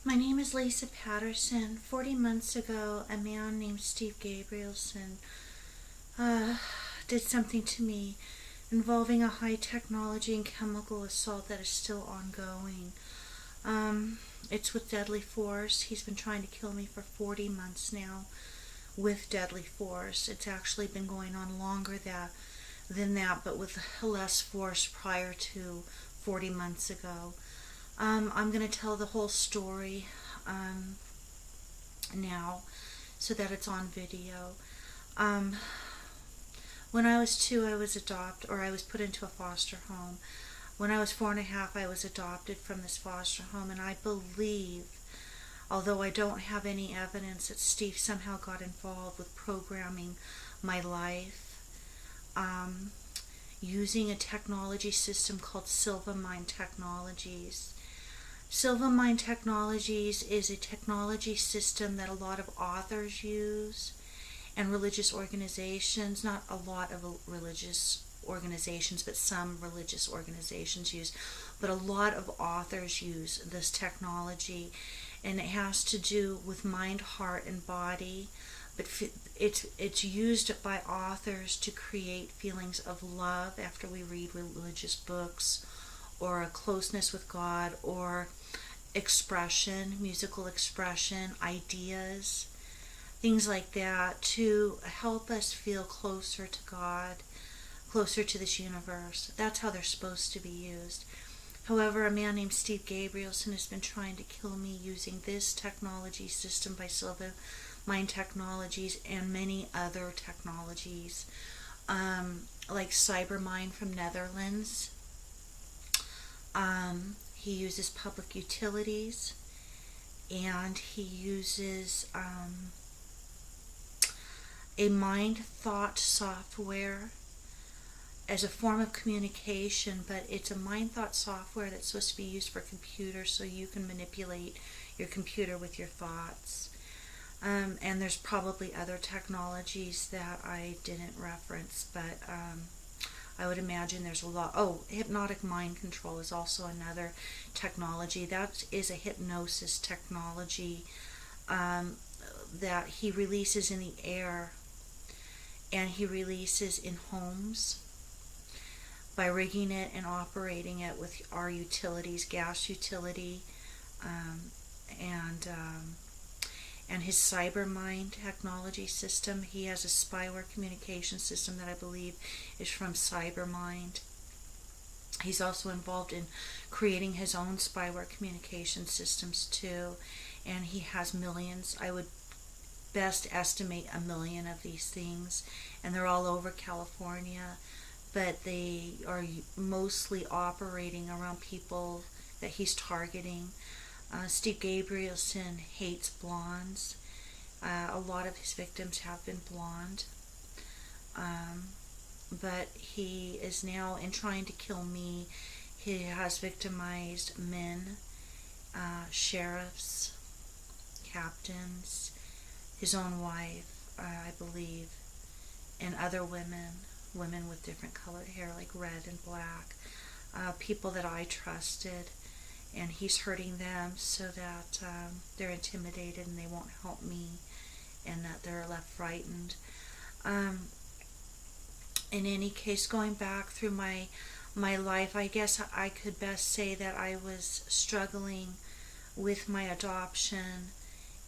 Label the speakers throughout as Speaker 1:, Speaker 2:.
Speaker 1: My name is Lisa Patterson. 40 months ago, a man named Steve Gabrielson uh, did something to me involving a high technology and chemical assault that is still ongoing. It's with deadly force. He's been trying to kill me for 40 months now with deadly force. It's actually been going on longer than that, but with less force prior to 40 months ago. I'm going to tell the whole story um, now so that it's on video. Um, when I was 2, I was adopted, or I was put into a foster home. When I was 4 and a half, I was adopted from this foster home, and I believe, although I don't have any evidence, that Steve somehow got involved with programming my life, um, using a technology system called Silvamind Technologies. Silvamind Technologies is a technology system that a lot of authors use and religious organizations, not a lot of religious organizations, but some religious organizations use, but a lot of authors use this technology, and it has to do with mind, heart, and body. But it's used by authors to create feelings of love after we read religious books, or a closeness with God, or expression, musical expression, ideas, things like that, to help us feel closer to God, closer to this universe. That's how they're supposed to be used. However, a man named Steve Gabrielson has been trying to kill me using this technology system by Silvamind Technologies and many other technologies, like Cybermind from Netherlands. He uses public utilities, and he uses a mind thought software as a form of communication, but it's a mind thought software that's supposed to be used for computers so you can manipulate your computer with your thoughts. And there's probably other technologies that I didn't reference, but I would imagine there's a lot. Oh, hypnotic mind control is also another technology. That is a hypnosis technology that he releases in the air, and he releases in homes by rigging it and operating it with our utilities, gas utility, um, and um, and his Cybermind technology system. He has a spyware communication system that I believe is from Cybermind. He's also involved in creating his own spyware communication systems too, and he has millions. I would best estimate 1 million of these things, and they're all over California, but they are mostly operating around people that he's targeting. Steve Gabrielson hates blondes. A lot of his victims have been blonde. Um, but he is now, in trying to kill me, he has victimized men, sheriffs, captains, his own wife, I believe, and other women with different colored hair, like red and black, people that I trusted, and he's hurting them so that they're intimidated and they won't help me, and that they're left frightened. Um, in any case, going back through my life, I guess I could best say that I was struggling with my adoption,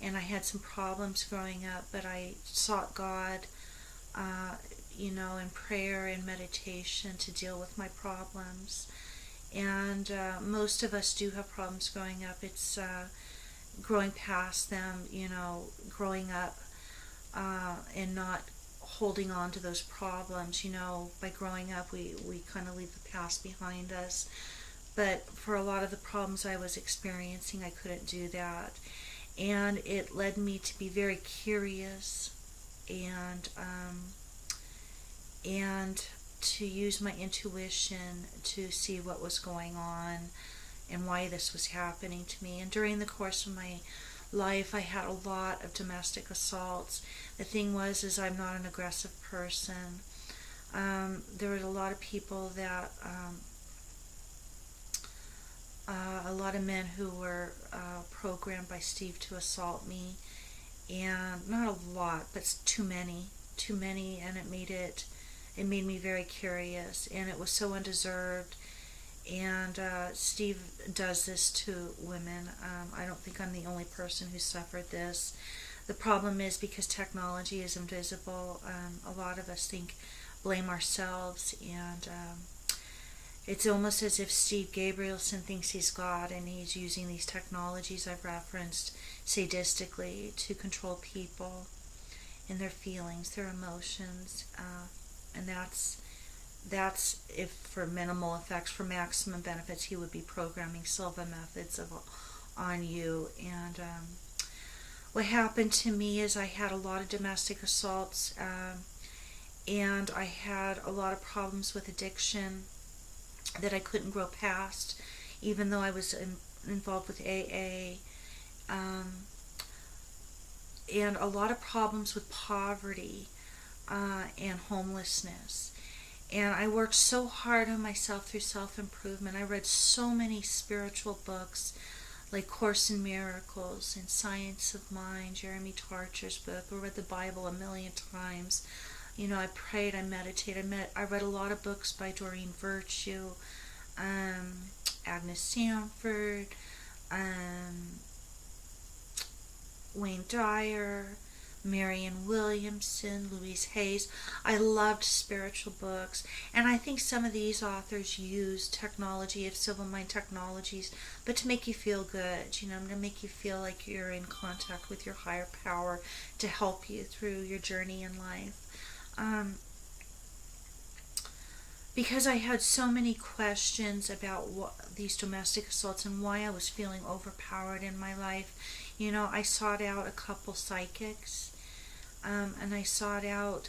Speaker 1: and I had some problems growing up, but I sought God, uh, in prayer and meditation to deal with my problems. And most of us do have problems growing up. It's growing past them, growing up and not holding on to those problems. By growing up, we kind of leave the past behind us. But for a lot of the problems I was experiencing, I couldn't do that. And it led me to be very curious, and to use my intuition to see what was going on and why this was happening to me. And during the course of my life, I had a lot of domestic assaults. The thing was, is I'm not an aggressive person. There was a lot of people that a lot of men who were programmed by Steve to assault me, and not a lot, but too many, and it made me very curious, and it was so undeserved. And Steve does this to women. I don't think I'm the only person who suffered this. The problem is, because technology is invisible, a lot of us blame ourselves, and it's almost as if Steve Gabrielson thinks he's God, and he's using these technologies I've referenced sadistically to control people and their feelings, their emotions, and that's if for minimal effects. For maximum benefits, he would be programming Silva methods on you. And what happened to me is I had a lot of domestic assaults, and I had a lot of problems with addiction that I couldn't grow past, even though I was involved with AA, and a lot of problems with poverty and homelessness. And I worked so hard on myself through self-improvement. I read so many spiritual books like Course in Miracles and Science of Mind, Jeremy Tarcher's book. I read the Bible a million times. I prayed, I meditated. I read a lot of books by Doreen Virtue, Agnes Sanford, Wayne Dyer, Marianne Williamson, Louise Hayes. I loved spiritual books, and I think some of these authors use technology of Silva Mind Technologies, but to make you feel good, to make you feel like you're in contact with your higher power to help you through your journey in life. Because I had so many questions about these domestic assaults and why I was feeling overpowered in my life, I sought out a couple psychics, and I sought out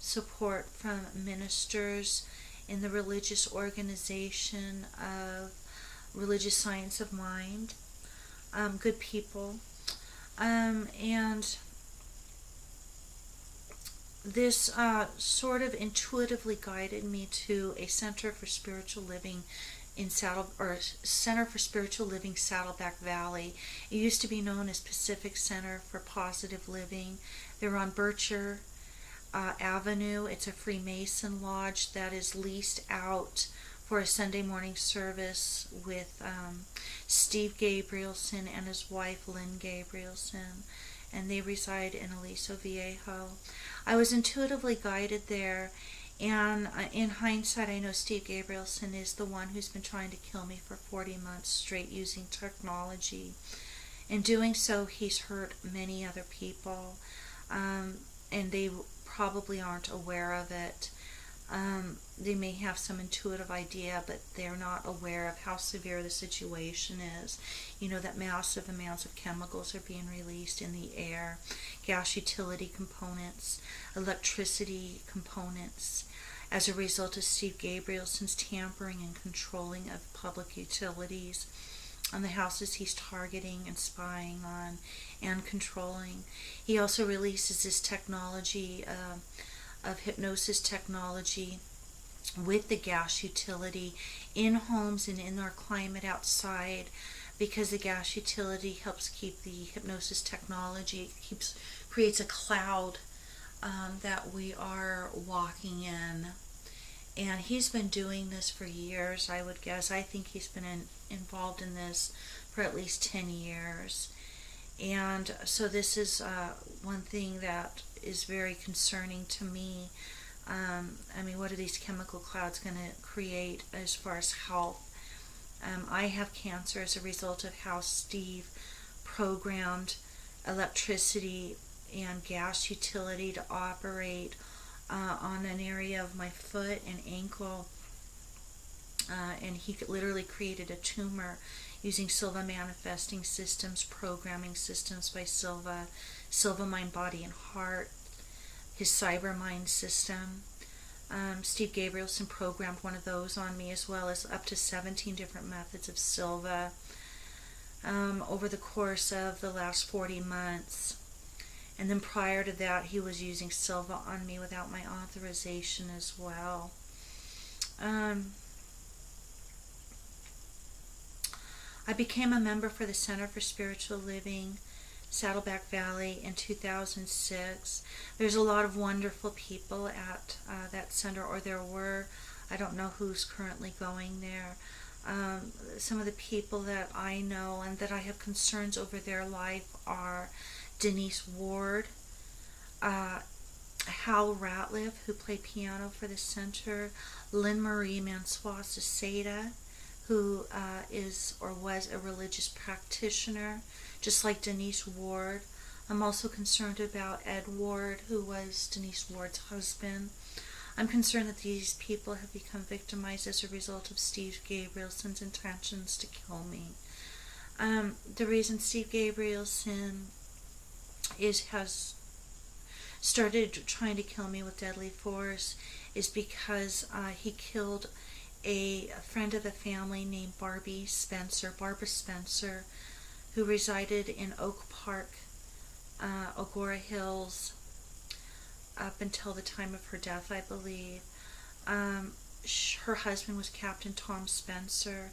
Speaker 1: support from ministers in the religious organization of Religious Science of Mind, good people, and this sort of intuitively guided me to a Center for Spiritual Living Center for Spiritual Living, Saddleback Valley. It used to be known as Pacific Center for Positive Living. They're on Bircher Avenue. It's a Freemason lodge that is leased out for a Sunday morning service with Steve Gabrielson and his wife Lynn Gabrielson, and they reside in Aliso Viejo. I was intuitively guided there, and in hindsight, I know Steve Gabrielson is the one who's been trying to kill me for 40 months straight using technology. In doing so, he's hurt many other people, and they probably aren't aware of it. They may have some intuitive idea, but they're not aware of how severe the situation is. That massive amounts of chemicals are being released in the air, gas utility components, electricity components, as a result of Steve Gabrielson's tampering and controlling of public utilities on the houses he's targeting and spying on and controlling. He also releases this technology of hypnosis technology with the gas utility in homes and in our climate outside, because the gas utility helps keep the hypnosis technology, creates a cloud that we are walking in. And he's been doing this for years, I would guess. I think he's been involved in this for at least 10 years. And so this is one thing that is very concerning to me. What are these chemical clouds going to create as far as health? I have cancer as a result of how Steve programmed electricity and gas utility to operate on an area of my foot and ankle, and he literally created a tumor using Silva Manifesting Systems, programming systems by Silva, Silva Mind, Body, and Heart, his Cyber Mind system. Steve Gabrielson programmed one of those on me, as well as up to 17 different methods of Silva over the course of the last 40 months. And then prior to that, he was using Silva on me without my authorization as well. I became a member for the Center for Spiritual Living, Saddleback Valley, in 2006. There's a lot of wonderful people at that center, or there were. I don't know who's currently going there. Some of the people that I know and that I have concerns over their life are Denise Ward, Hal Ratliff, who played piano for the center, Lynn Marie Mansois Ciceda, who is or was a religious practitioner, just like Denise Ward. I'm also concerned about Ed Ward, who was Denise Ward's husband. I'm concerned that these people have become victimized as a result of Steve Gabrielson's intentions to kill me. The reason Steve Gabrielson has started trying to kill me with deadly force is because he killed a friend of the family named Barbara Spencer, who resided in Oak Park, Agora Hills, up until the time of her death, I believe. Her husband was Captain Tom Spencer.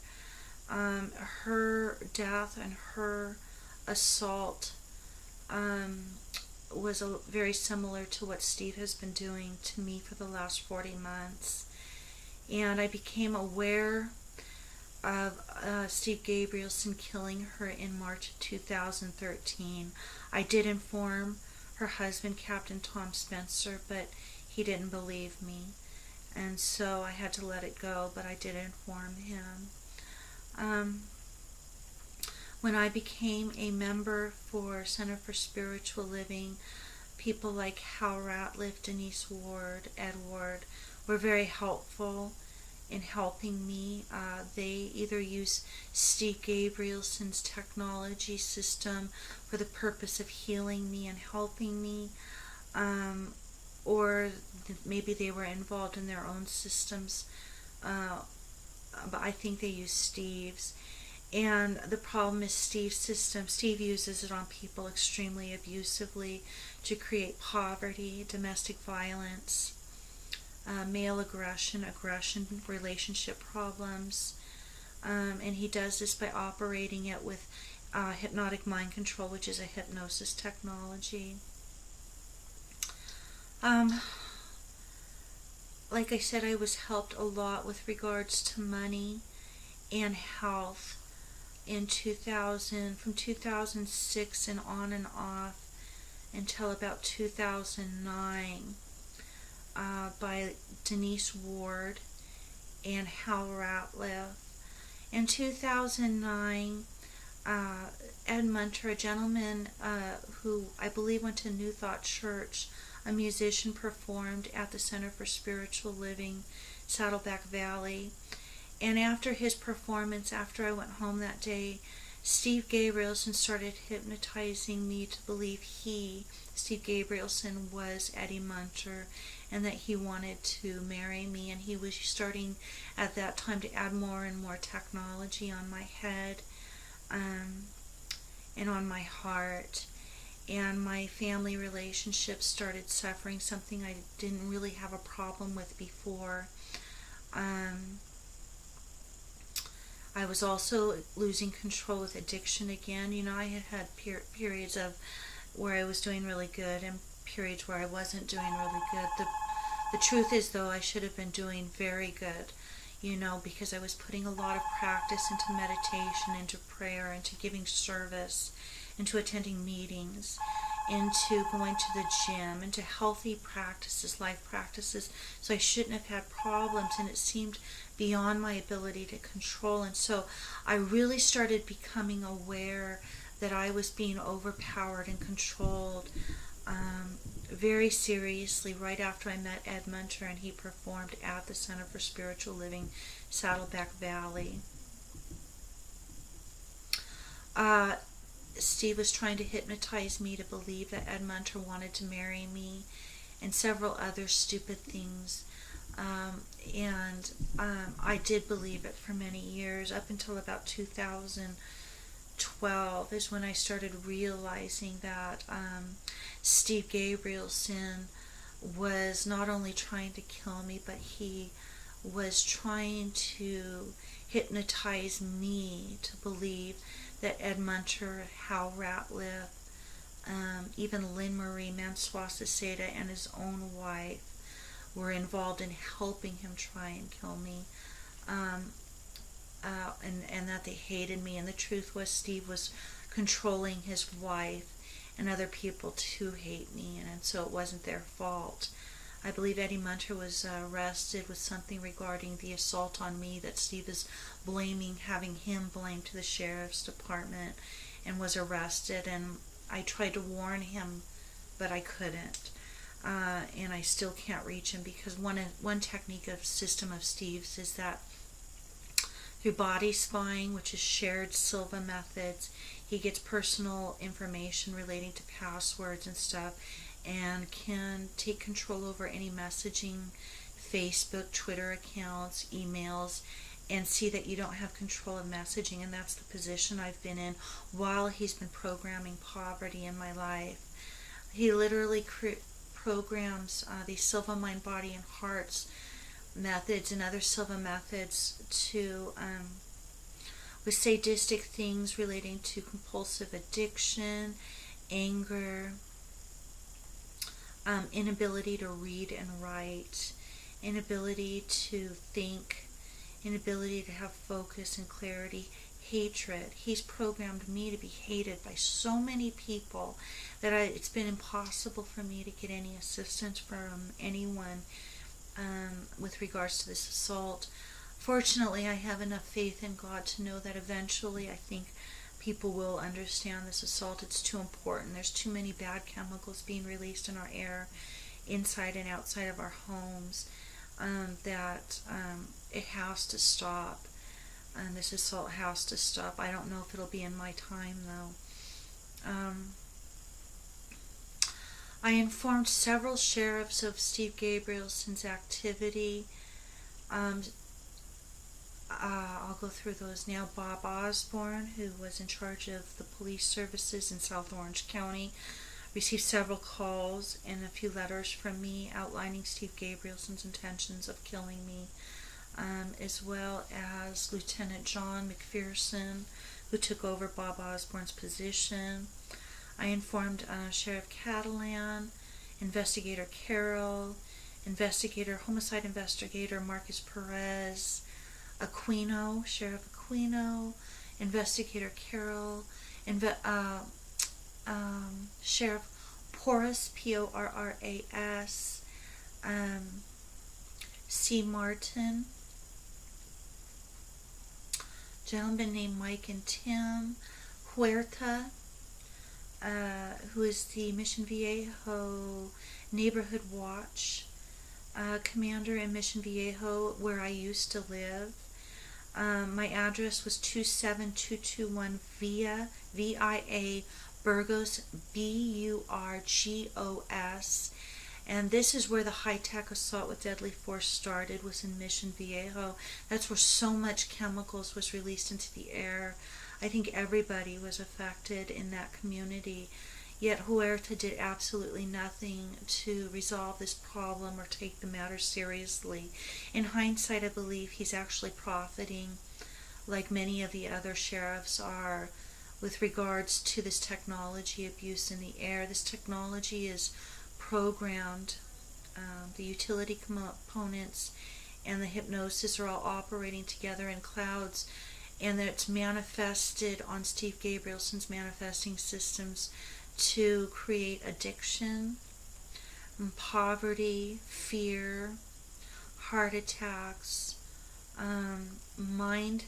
Speaker 1: Her death and her assault was very similar to what Steve has been doing to me for the last 40 months. And I became aware of Steve Gabrielson killing her in March of 2013. I did inform her husband, Captain Tom Spencer, but he didn't believe me. And so I had to let it go, but I did inform him. When I became a member for Center for Spiritual Living, people like Hal Ratliff, Denise Ward, Ed Ward were very helpful in helping me. They either use Steve Gabrielson's technology system for the purpose of healing me and helping me, or maybe they were involved in their own systems, but I think they use Steve's. And the problem is Steve's system. Steve uses it on people extremely abusively to create poverty, domestic violence, male aggression, relationship problems. And he does this by operating it with hypnotic mind control, which is a hypnosis technology. Like I said, I was helped a lot with regards to money and health in 2000, from 2006 and on and off until about 2009, by Denise Ward and Hal Ratliff. In 2009, Ed Munter, a gentleman who I believe went to New Thought Church, a musician, performed at the Center for Spiritual Living, Saddleback Valley. And after his performance, after I went home that day, Steve Gabrielson started hypnotizing me to believe Steve Gabrielson, was Eddie Munter, and that he wanted to marry me. And he was starting at that time to add more and more technology on my head and on my heart. And my family relationships started suffering, something I didn't really have a problem with before. I was also losing control with addiction again. You know, I had periods of where I was doing really good and periods where I wasn't doing really good. The truth is, though, I should have been doing very good, you know, because I was putting a lot of practice into meditation, into prayer, into giving service, into attending meetings, into going to the gym, into healthy practices, life practices. So I shouldn't have had problems, and it seemed beyond my ability to control. And so I really started becoming aware that I was being overpowered and controlled very seriously right after I met Ed Munter and he performed at the Center for Spiritual Living, Saddleback Valley. Steve was trying to hypnotize me to believe that Ed Munter wanted to marry me and several other stupid things. I did believe it for many years, up until about 2012 is when I started realizing that Steve Gabrielson was not only trying to kill me, but he was trying to hypnotize me to believe that Ed Munter, Hal Ratliff, even Lynn Marie Mansuasaseda and his own wife were involved in helping him try and kill me. And that they hated me. And the truth was, Steve was controlling his wife and other people to hate me, and so it wasn't their fault. I believe Eddie Munter was arrested with something regarding the assault on me that Steve is blaming, having him blamed to the sheriff's department, and was arrested. And I tried to warn him, but I couldn't. And I still can't reach him, because one technique of system of Steve's is that through body spying, which is shared Silva methods, he gets personal information relating to passwords and stuff, and can take control over any messaging, Facebook, Twitter accounts, emails, and see that you don't have control of messaging. And that's the position I've been in while he's been programming poverty in my life. He literally programs these Silva mind, body, and hearts methods and other Silva methods to with sadistic things relating to compulsive addiction, anger, inability to read and write, inability to think, inability to have focus and clarity, hatred. He's programmed me to be hated by so many people that it's been impossible for me to get any assistance from anyone with regards to this assault. Fortunately, I have enough faith in God to know that eventually I think people will understand this assault. It's too important. There's too many bad chemicals being released in our air, inside and outside of our homes, that it has to stop. And this assault has to stop. I don't know if it'll be in my time, though. I informed several sheriffs of Steve Gabrielson's activity. I'll go through those now. Bob Osborne, who was in charge of the police services in South Orange County, received several calls and a few letters from me outlining Steve Gabrielson's intentions of killing me, as well as Lieutenant John McPherson, who took over Bob Osborne's position. I informed Sheriff Catalan, Investigator Carroll, homicide investigator Marcus Perez, Aquino, Sheriff Aquino, Investigator Carroll, Sheriff Porras, Porras, C. Martin, gentleman named Mike and Tim, Huerta, who is the Mission Viejo Neighborhood Watch commander in Mission Viejo, where I used to live. My address was 27221 VIA Burgos, Burgos, and this is where the high-tech assault with deadly force started, was in Mission Viejo. That's where so much chemicals was released into the air. I think everybody was affected in that community, yet Huerta did absolutely nothing to resolve this problem or take the matter seriously. In hindsight, I believe he's actually profiting, like many of the other sheriffs are, with regards to this technology abuse in the air. This technology is programmed. The utility components and the hypnosis are all operating together in clouds, and it's manifested on Steve Gabrielson's manifesting systems to create addiction, poverty, fear, heart attacks, mind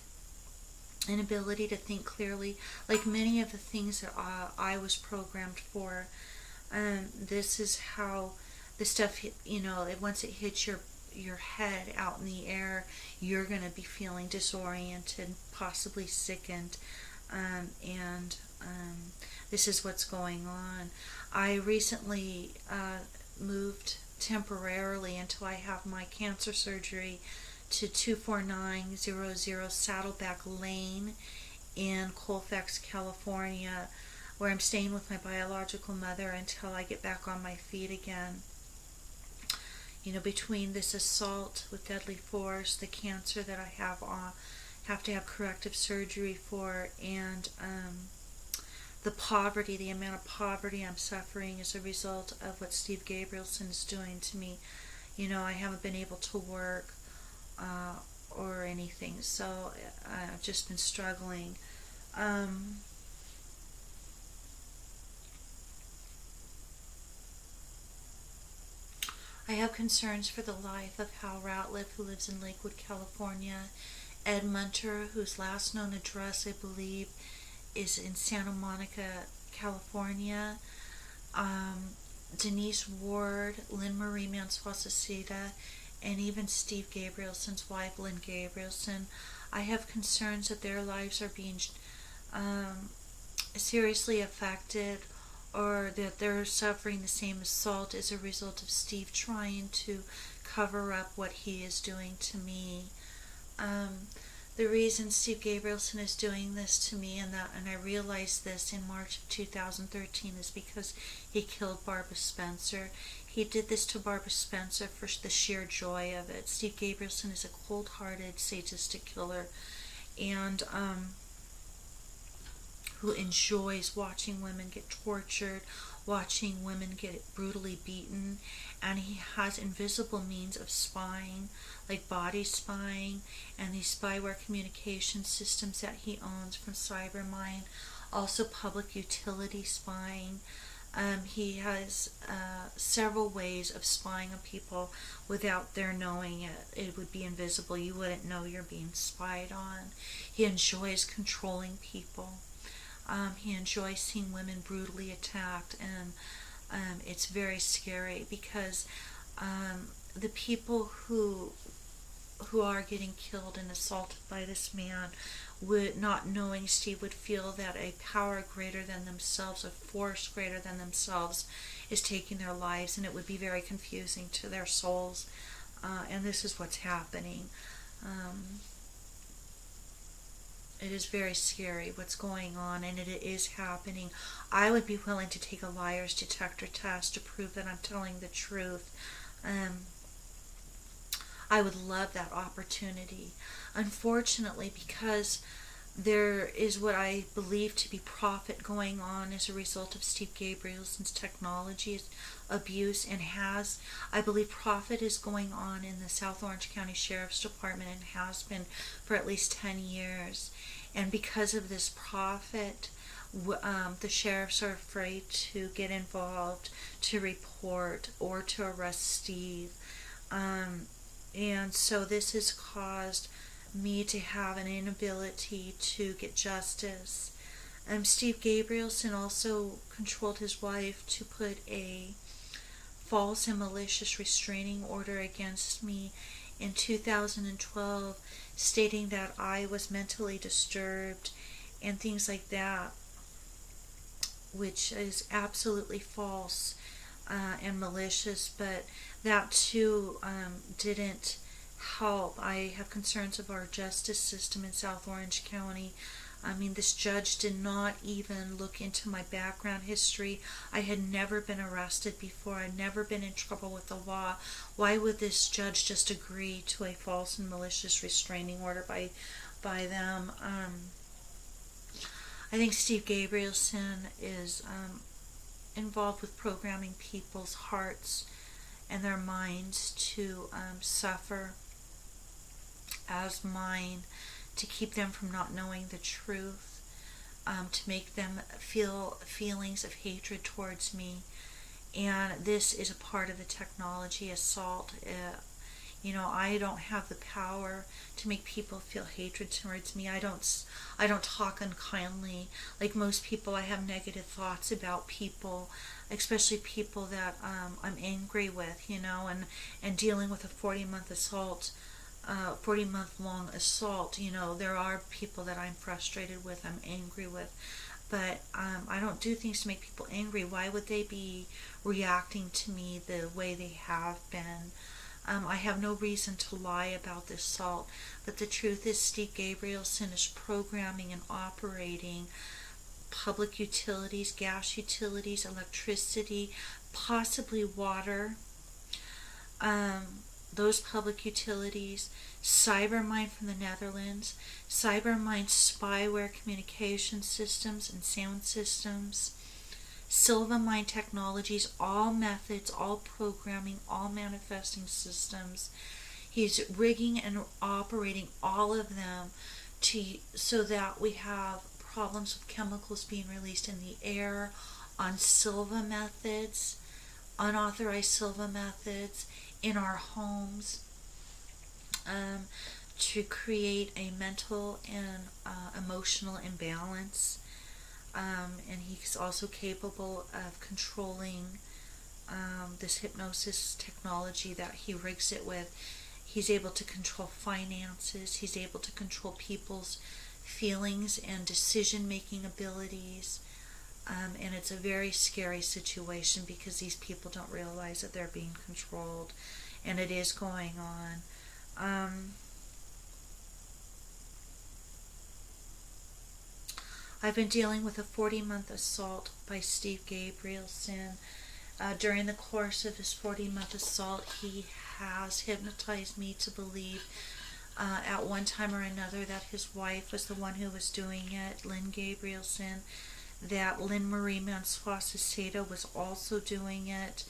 Speaker 1: inability to think clearly, like many of the things that I was programmed for. This is how the stuff, once it hits your head out in the air, you're going to be feeling disoriented, possibly sickened, and this is what's going on. I recently moved temporarily until I have my cancer surgery to 24900 Saddleback Lane in Colfax, California, where I'm staying with my biological mother until I get back on my feet again. Between this assault with deadly force, the cancer that I have to have corrective surgery for, and the poverty, the amount of poverty I'm suffering as a result of what Steve Gabrielson is doing to me. I haven't been able to work or anything, so I've just been struggling. I have concerns for the life of Hal Ratliff, who lives in Lakewood, California, Ed Munter, whose last known address, I believe, is in Santa Monica, California, Denise Ward, Lynn Marie Manswasacita, and even Steve Gabrielson's wife, Lynn Gabrielson. I have concerns that their lives are being seriously affected, or that they're suffering the same assault as a result of Steve trying to cover up what he is doing to me. The reason Steve Gabrielson is doing this to me, and I realized this in March of 2013, is because he killed Barbara Spencer. He did this to Barbara Spencer for the sheer joy of it. Steve Gabrielson is a cold-hearted, sadistic killer, and who enjoys watching women get tortured, watching women get brutally beaten, and he has invisible means of spying, like body spying, and these spyware communication systems that he owns from Cybermind, also public utility spying. He has several ways of spying on people without their knowing it. It would be invisible. You wouldn't know you're being spied on. He enjoys controlling people. He enjoys seeing women brutally attacked, and it's very scary because the people who are getting killed and assaulted by this man, would, not knowing Steve, would feel that a power greater than themselves, a force greater than themselves, is taking their lives, and it would be very confusing to their souls. And this is what's happening. It is very scary what's going on, and it is happening. I would be willing to take a liar's detector test to prove that I'm telling the truth. I would love that opportunity. Unfortunately, because there is what I believe to be profit going on as a result of Steve Gabrielson's technology abuse, and I believe profit is going on in the South Orange County Sheriff's Department, and has been for at least 10 years. And because of this profit, the sheriffs are afraid to get involved, to report, or to arrest Steve. And so this has caused me to have an inability to get justice. Steve Gabrielson also controlled his wife to put a false and malicious restraining order against me in 2012, stating that I was mentally disturbed and things like that, which is absolutely false and malicious, but that too didn't help. I have concerns of our justice system in South Orange County. I mean, this judge did not even look into my background history. I had never been arrested before. I'd never been in trouble with the law. Why would this judge just agree to a false and malicious restraining order by them? I think Steve Gabrielson is involved with programming people's hearts and their minds to suffer as mine, to keep them from not knowing the truth, to make them feel feelings of hatred towards me. And this is a part of the technology assault. I don't have the power to make people feel hatred towards me. I don't talk unkindly like most people. I have negative thoughts about people, especially people that I'm angry with, and dealing with a 40-month assault, 40-month-long assault. There are people that I'm frustrated with, I'm angry with, but I don't do things to make people angry. Why would they be reacting to me the way they have been? I have no reason to lie about this assault, but the truth is Steve Gabrielson is programming and operating public utilities, gas utilities, electricity, possibly water, those public utilities, Cybermind from the Netherlands, Cybermind spyware communication systems and sound systems, Silvamind Technologies, all methods, all programming, all manifesting systems. He's rigging and operating all of them so that we have problems with chemicals being released in the air, on Silva methods, unauthorized Silva methods in our homes, to create a mental and emotional imbalance. And he's also capable of controlling this hypnosis technology that he rigs it with. He's able to control finances. He's able to control people's feelings and decision-making abilities. And it's a very scary situation because these people don't realize that they're being controlled. And it is going on. I've been dealing with a 40-month assault by Steve Gabrielson. During the course of his 40-month assault, he has hypnotized me to believe at one time or another that his wife was the one who was doing it, Lynn Gabrielson, that Lynn Marie Mansois Seseda was also doing it,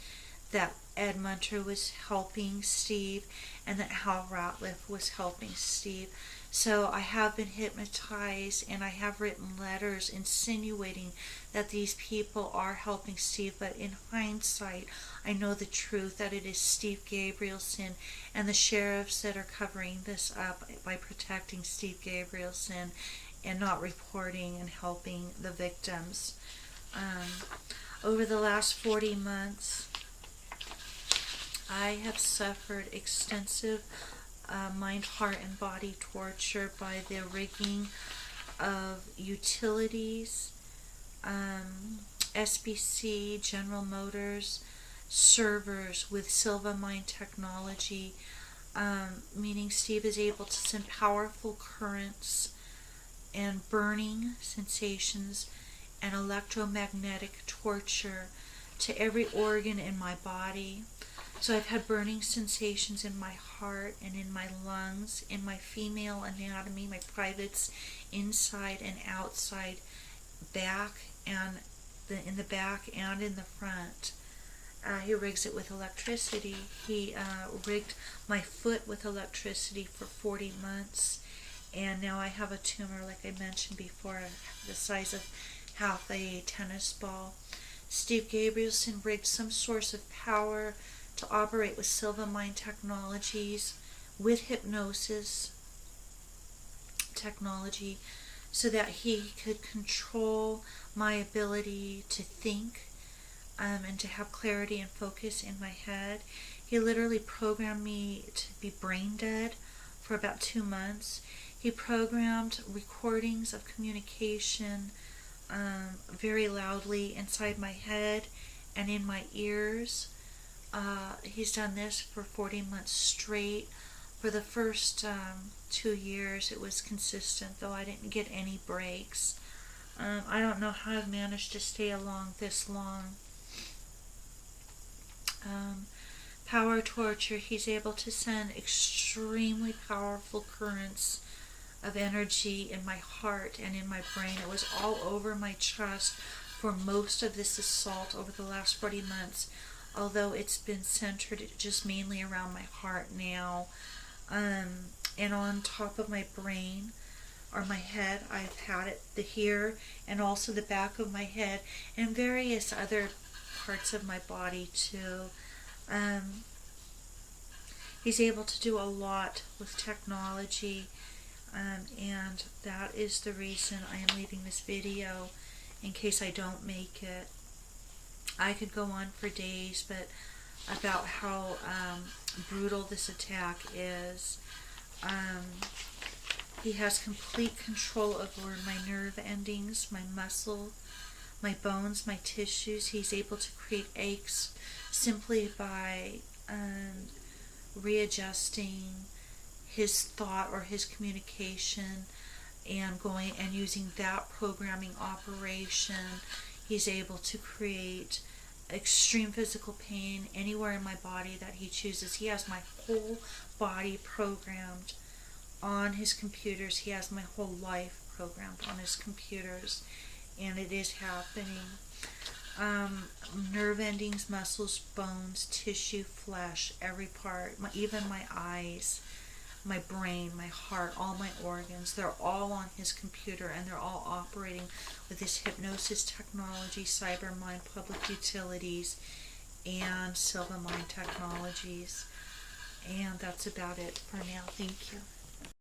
Speaker 1: that Ed Munter was helping Steve, and that Hal Ratliff was helping Steve. So I have been hypnotized, and I have written letters insinuating that these people are helping Steve, but in hindsight, I know the truth, that it is Steve Gabrielson and the sheriffs that are covering this up by protecting Steve Gabrielson and not reporting and helping the victims. Over the last 40 months, I have suffered extensive mind, heart, and body torture by the rigging of utilities, SBC, General Motors, servers with Silvamind technology, meaning Steve is able to send powerful currents and burning sensations and electromagnetic torture to every organ in my body. So I've had burning sensations in my heart and in my lungs, in my female anatomy, my privates, inside and outside, back and in the back and in the front. He rigs it with electricity. He rigged my foot with electricity for 40 months. And now I have a tumor, like I mentioned before, the size of half a tennis ball. Steve Gabrielson rigged some source of power to operate with Silvamind Technologies, with hypnosis technology, so that he could control my ability to think and to have clarity and focus in my head. He literally programmed me to be brain dead for about 2 months. He programmed recordings of communication very loudly inside my head and in my ears. He's done this for 40 months straight. For the first 2 years it was consistent, though I didn't get any breaks. I don't know how I've managed to stay along this long. Power torture, he's able to send extremely powerful currents of energy in my heart and in my brain. It was all over my chest for most of this assault over the last 40 months, although it's been centered just mainly around my heart now. And on top of my brain or my head, I've had it here and also the back of my head and various other parts of my body too. He's able to do a lot with technology, and that is the reason I am leaving this video in case I don't make it. I could go on for days, but about how brutal this attack is. He has complete control over my nerve endings, my muscle, my bones, my tissues. He's able to create aches simply by readjusting his thought or his communication and going and using that programming operation. He's able to create extreme physical pain anywhere in my body that he chooses. He has my whole body programmed on his computers. He has my whole life programmed on his computers, and it is happening. Nerve endings, muscles, bones, tissue, flesh, every part, even my eyes, my brain, my heart, all my organs, they're all on his computer, and they're all operating with his hypnosis technology, CyberMind, Public Utilities, and Silva Mind Technologies. And that's about it for now. Thank you.